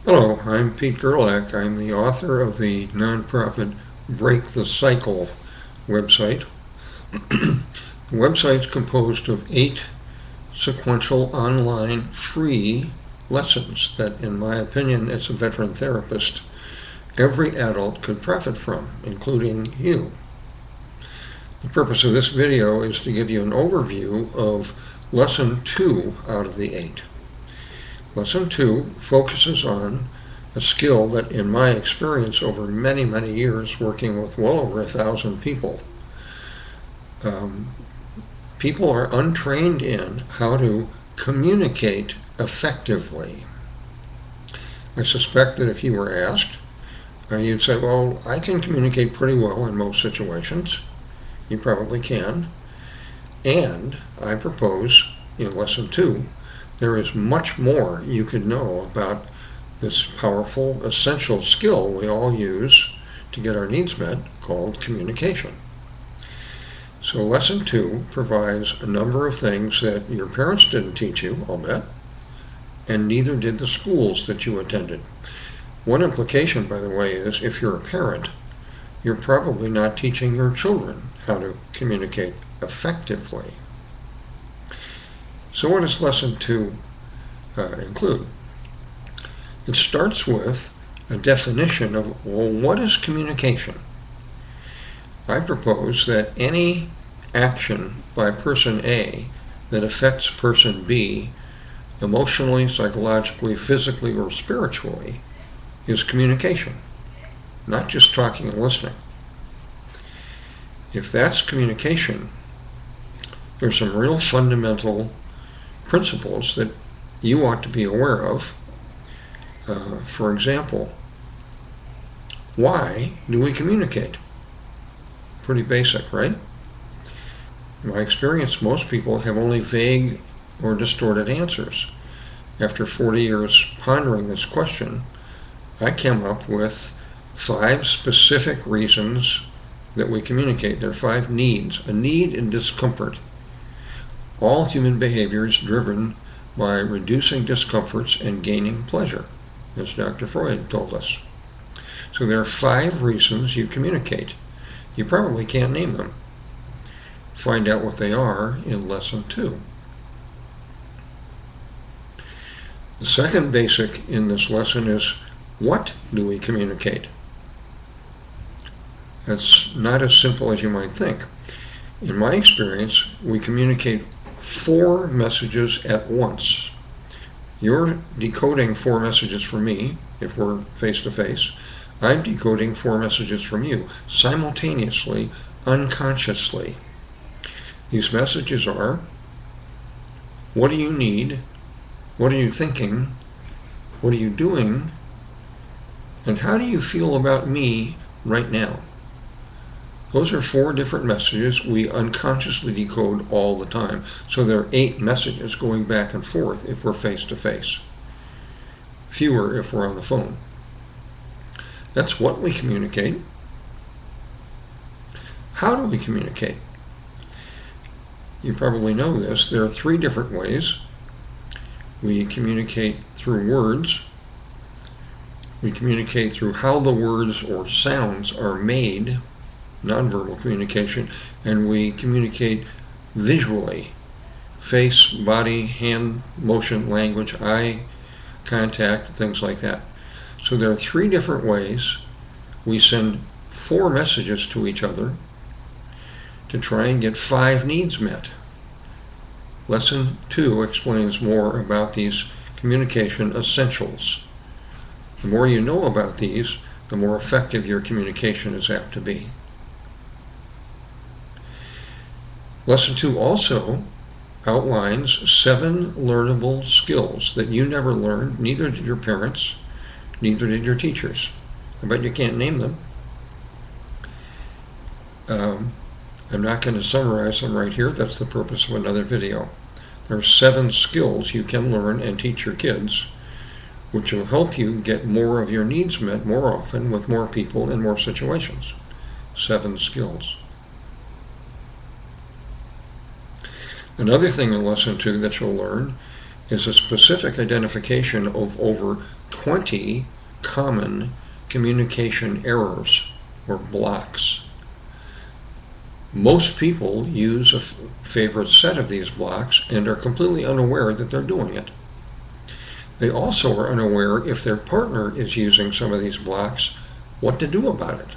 Hello, I'm Pete Gerlach. I'm the author of the nonprofit Break the Cycle website. The website's composed of 8 sequential online free lessons that, in my opinion, as a veteran therapist, every adult could profit from, including you. The purpose of this video is to give you an overview of Lesson 2 out of the 8. Lesson 2 focuses on a skill that, in my experience over many, many years working with well over 1,000 people, people are untrained in how to communicate effectively. I suspect that if you were asked, you'd say, well, I can communicate pretty well in most situations. You probably can. And I propose in Lesson 2, there is much more you could know about this powerful, essential skill we all use to get our needs met, called communication. So Lesson 2 provides a number of things that your parents didn't teach you, I'll bet, and neither did the schools that you attended. One implication, by the way, is if you're a parent, you're probably not teaching your children how to communicate effectively. So what does Lesson 2 include? It starts with a definition of, well, what is communication? I propose that any action by person A that affects person B emotionally, psychologically, physically, or spiritually is communication, not just talking and listening. If that's communication, there's some real fundamental principles that you ought to be aware of. For example, why do we communicate? Pretty basic, right? In my experience, most people have only vague or distorted answers. After 40 years pondering this question, I came up with 5 specific reasons that we communicate. There are 5 needs. A need and discomfort. All human behavior is driven by reducing discomforts and gaining pleasure, as Dr. Freud told us. So there are 5 reasons you communicate. You probably can't name them. Find out what they are in Lesson 2. The second basic in this lesson is, what do we communicate? That's not as simple as you might think. In my experience, we communicate 4 messages at once. You're decoding 4 messages from me, if we're face-to-face. I'm decoding 4 messages from you, simultaneously, unconsciously. These messages are, what do you need? What are you thinking? What are you doing? And how do you feel about me right now? Those are 4 different messages we unconsciously decode all the time. So there are 8 messages going back and forth if we're face-to-face. Fewer if we're on the phone. That's what we communicate. How do we communicate? You probably know this. There are 3 different ways. We communicate through words. We communicate through how the words or sounds are made, nonverbal communication, and we communicate visually, face, body, hand motion, language, eye contact, things like that. So there are 3 different ways we send 4 messages to each other to try and get 5 needs met. Lesson 2 explains more about these communication essentials. The more you know about these, the more effective your communication is apt to be. Lesson 2 also outlines 7 learnable skills that you never learned, neither did your parents, neither did your teachers. I bet you can't name them. I'm not going to summarize them right here. That's the purpose of another video. There are 7 skills you can learn and teach your kids, which will help you get more of your needs met more often with more people in more situations. 7 skills. Another thing in Lesson 2 that you'll learn is a specific identification of over 20 common communication errors or blocks. Most people use a favorite set of these blocks and are completely unaware that they're doing it. They also are unaware, if their partner is using some of these blocks, what to do about it.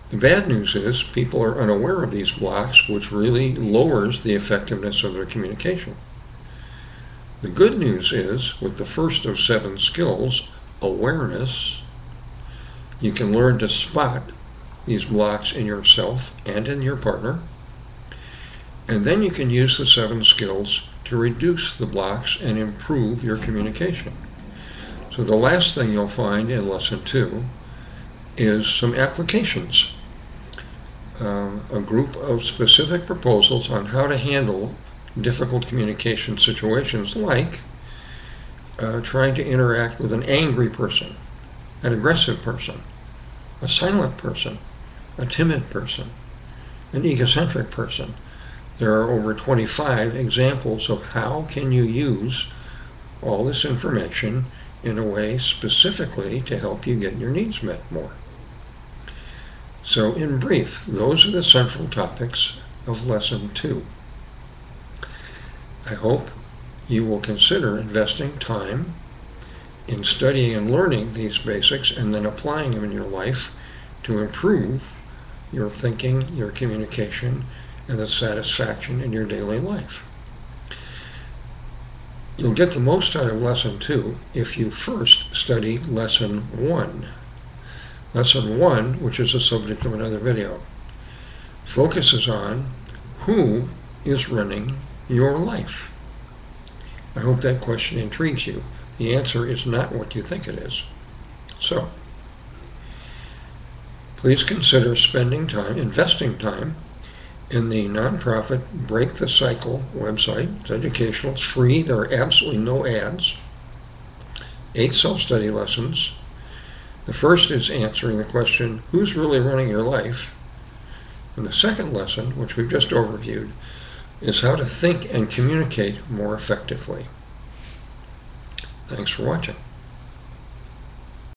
The bad news is people are unaware of these blocks, which really lowers the effectiveness of their communication. The good news is, with the first of 7 skills, awareness, you can learn to spot these blocks in yourself and in your partner, and then you can use the 7 skills to reduce the blocks and improve your communication. So the last thing you'll find in Lesson 2 is some applications, a group of specific proposals on how to handle difficult communication situations, like trying to interact with an angry person, an aggressive person, a silent person, a timid person, an egocentric person. There are over 25 examples of how can you use all this information in a way specifically to help you get your needs met more. So in brief, those are the central topics of Lesson 2. I hope you will consider investing time in studying and learning these basics and then applying them in your life to improve your thinking, your communication, and the satisfaction in your daily life. You'll get the most out of Lesson 2 if you first study Lesson 1. Lesson 1, which is the subject of another video, focuses on who is running your life. I hope that question intrigues you. The answer is not what you think it is. So, please consider spending time, investing time, in the nonprofit Break the Cycle website. It's educational, it's free, there are absolutely no ads. 8 self-study lessons. The first is answering the question, who's really running your life? And the second lesson, which we've just overviewed, is how to think and communicate more effectively. Thanks for watching.